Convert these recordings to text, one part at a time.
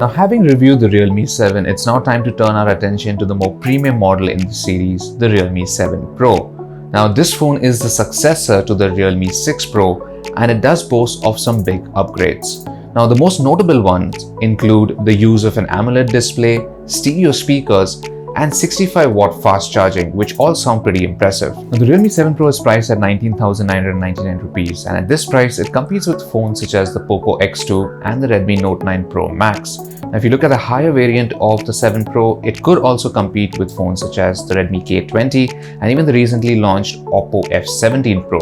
Now, having reviewed the Realme 7, it's now time to turn our attention to the more premium model in the series, the Realme 7 Pro. Now, this phone is the successor to the Realme 6 Pro, and it does boast of some big upgrades. Now, the most notable ones include the use of an AMOLED display, stereo speakers, and 65-watt fast charging, which all sound pretty impressive. Now, the Realme 7 Pro is priced at 19,999 rupees, and at this price, it competes with phones such as the Poco X2 and the Redmi Note 9 Pro Max. Now, if you look at the higher variant of the 7 Pro, it could also compete with phones such as the Redmi K20 and even the recently launched Oppo F17 Pro.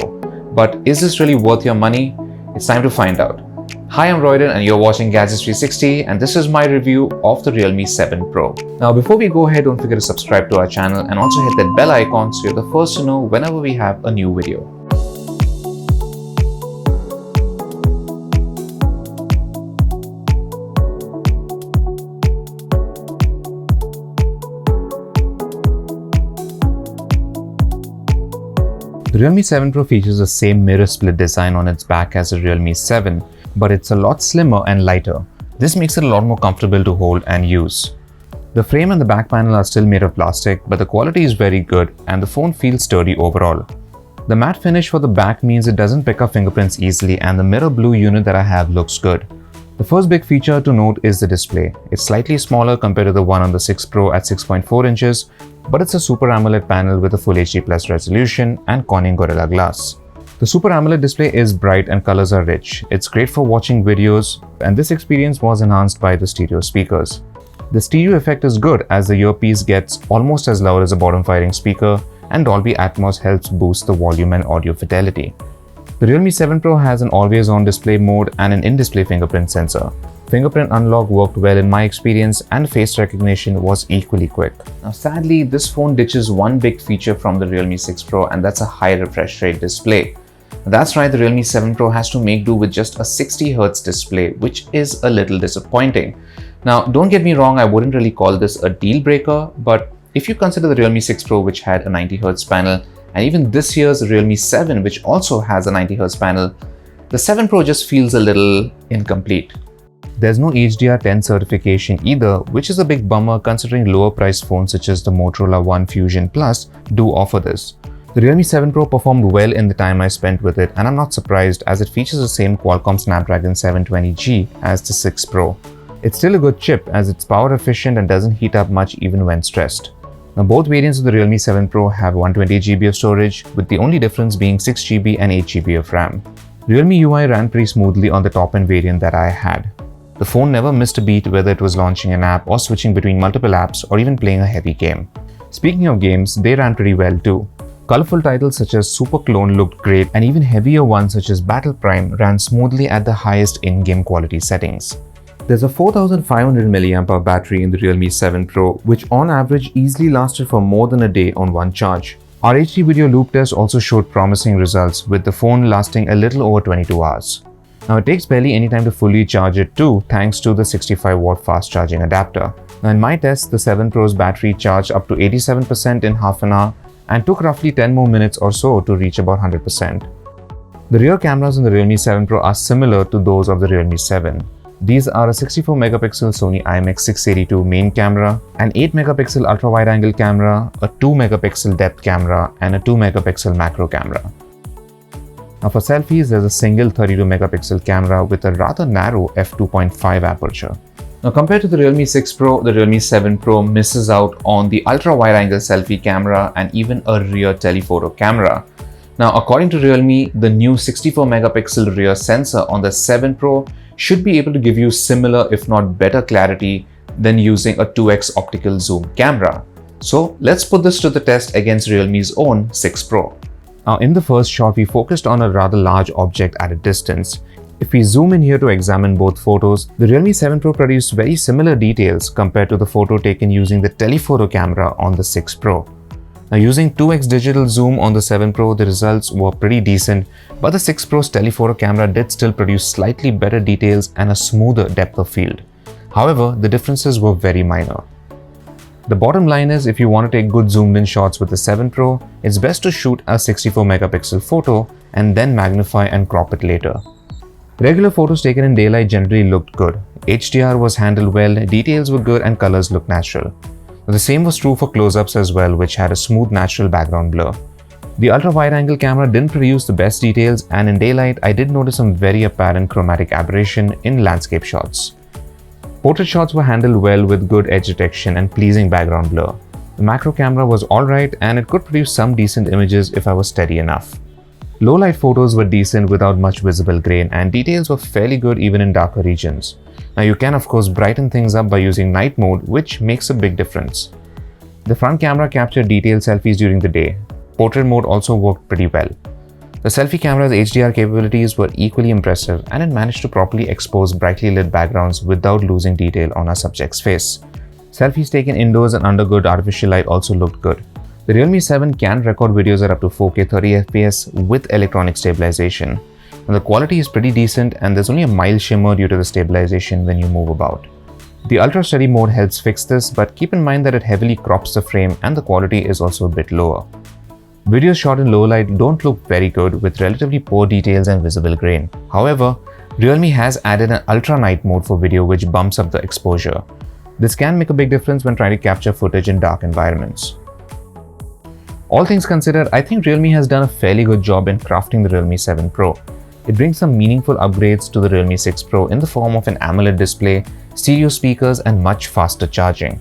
But is this really worth your money? It's time to find out. Hi, I'm Royden and you're watching Gadgets 360, and this is my review of the Realme 7 Pro. Now, before we go ahead, don't forget to subscribe to our channel and also hit that bell icon so you're the first to know whenever we have a new video. The Realme 7 Pro features the same mirror split design on its back as the Realme 7, but it's a lot slimmer and lighter. This makes it a lot more comfortable to hold and use. The frame and the back panel are still made of plastic, but the quality is very good and the phone feels sturdy overall. The matte finish for the back means it doesn't pick up fingerprints easily, and the mirror blue unit that I have looks good. The first big feature to note is the display. It's slightly smaller compared to the one on the 6 Pro at 6.4 inches, but it's a Super AMOLED panel with a Full HD Plus resolution and Corning Gorilla Glass. The Super AMOLED display is bright and colors are rich. It's great for watching videos, and this experience was enhanced by the stereo speakers. The stereo effect is good as the earpiece gets almost as loud as a bottom-firing speaker, and Dolby Atmos helps boost the volume and audio fidelity. The Realme 7 Pro has an always-on display mode and an in-display fingerprint sensor. Fingerprint unlock worked well in my experience, and face recognition was equally quick. Now, sadly, this phone ditches one big feature from the Realme 6 Pro, and that's a high refresh rate display. That's right, the Realme 7 Pro has to make do with just a 60Hz display, which is a little disappointing. Now, don't get me wrong, I wouldn't really call this a deal breaker, but if you consider the Realme 6 Pro, which had a 90Hz panel, and even this year's Realme 7, which also has a 90Hz panel, the 7 Pro just feels a little incomplete. There's no HDR10 certification either, which is a big bummer considering lower priced phones such as the Motorola One Fusion Plus do offer this. The Realme 7 Pro performed well in the time I spent with it, and I'm not surprised as it features the same Qualcomm Snapdragon 720G as the 6 Pro. It's still a good chip as it's power efficient and doesn't heat up much even when stressed. Now, both variants of the Realme 7 Pro have 120GB of storage, with the only difference being 6GB and 8GB of RAM. Realme UI ran pretty smoothly on the top-end variant that I had. The phone never missed a beat whether it was launching an app or switching between multiple apps or even playing a heavy game. Speaking of games, they ran pretty well too. Colorful titles such as Super Clone looked great, and even heavier ones such as Battle Prime ran smoothly at the highest in-game quality settings. There's a 4500 mAh battery in the Realme 7 Pro, which on average easily lasted for more than a day on one charge. Our HD video loop test also showed promising results, with the phone lasting a little over 22 hours. Now, it takes barely any time to fully charge it too, thanks to the 65-watt fast charging adapter. Now, in my test, the 7 Pro's battery charged up to 87% in half an hour and took roughly 10 more minutes or so to reach about 100%. The rear cameras in the Realme 7 Pro are similar to those of the Realme 7. These are a 64-megapixel Sony IMX682 main camera, an 8-megapixel ultra-wide-angle camera, a 2-megapixel depth camera, and a 2-megapixel macro camera. Now, for selfies, there's a single 32-megapixel camera with a rather narrow f2.5 aperture. Now, compared to the Realme 6 Pro, the Realme 7 Pro misses out on the ultra-wide-angle selfie camera and even a rear telephoto camera. Now, according to Realme, the new 64-megapixel rear sensor on the 7 Pro should be able to give you similar, if not better clarity than using a 2x optical zoom camera. So let's put this to the test against Realme's own 6 Pro. Now, in the first shot, we focused on a rather large object at a distance. If we zoom in here to examine both photos, the Realme 7 Pro produced very similar details compared to the photo taken using the telephoto camera on the 6 Pro. Now, using 2x digital zoom on the 7 Pro, the results were pretty decent, but the 6 Pro's telephoto camera did still produce slightly better details and a smoother depth of field. However, the differences were very minor. The bottom line is, if you want to take good zoomed in shots with the 7 Pro, it's best to shoot a 64 megapixel photo and then magnify and crop it later. Regular photos taken in daylight generally looked good. HDR was handled well, details were good and colors looked natural. The same was true for close-ups as well, which had a smooth natural background blur. The ultra-wide-angle camera didn't produce the best details, and in daylight I did notice some very apparent chromatic aberration in landscape shots. Portrait shots were handled well with good edge detection and pleasing background blur. The macro camera was alright and it could produce some decent images if I was steady enough. Low-light photos were decent without much visible grain, and details were fairly good even in darker regions. Now you can of course brighten things up by using night mode, which makes a big difference. The front camera captured detailed selfies during the day. Portrait mode also worked pretty well. The selfie camera's HDR capabilities were equally impressive, and it managed to properly expose brightly lit backgrounds without losing detail on our subject's face. Selfies taken indoors and under good artificial light also looked good. The Realme 7 can record videos at up to 4K 30fps with electronic stabilization. And the quality is pretty decent, and there's only a mild shimmer due to the stabilization when you move about. The ultra steady mode helps fix this, but keep in mind that it heavily crops the frame and the quality is also a bit lower. Videos shot in low light don't look very good with relatively poor details and visible grain. However, Realme has added an ultra night mode for video which bumps up the exposure. This can make a big difference when trying to capture footage in dark environments. All things considered, I think Realme has done a fairly good job in crafting the Realme 7 Pro. It brings some meaningful upgrades to the Realme 6 Pro in the form of an AMOLED display, stereo speakers and much faster charging.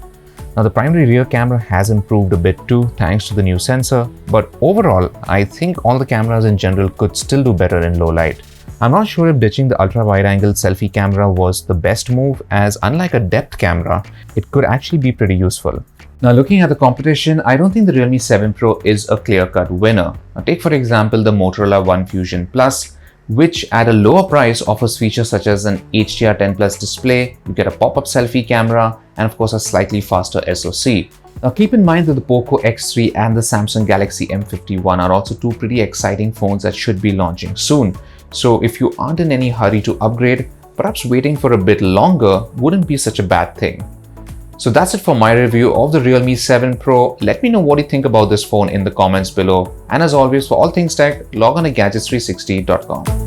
Now the primary rear camera has improved a bit too thanks to the new sensor, but overall I think all the cameras in general could still do better in low light. I'm not sure if ditching the ultra wide angle selfie camera was the best move, as unlike a depth camera, it could actually be pretty useful. Now looking at the competition, I don't think the Realme 7 Pro is a clear-cut winner. Now take for example the Motorola One Fusion Plus, which at a lower price offers features such as an HDR10 Plus display, you get a pop-up selfie camera, and of course a slightly faster SoC. Now keep in mind that the Poco X2 and the Samsung Galaxy M51 are also two pretty exciting phones that should be launching soon. So if you aren't in any hurry to upgrade, perhaps waiting for a bit longer wouldn't be such a bad thing. So that's it for my review of the Realme 7 Pro. Let me know what you think about this phone in the comments below. And as always, for all things tech, log on to gadgets360.com.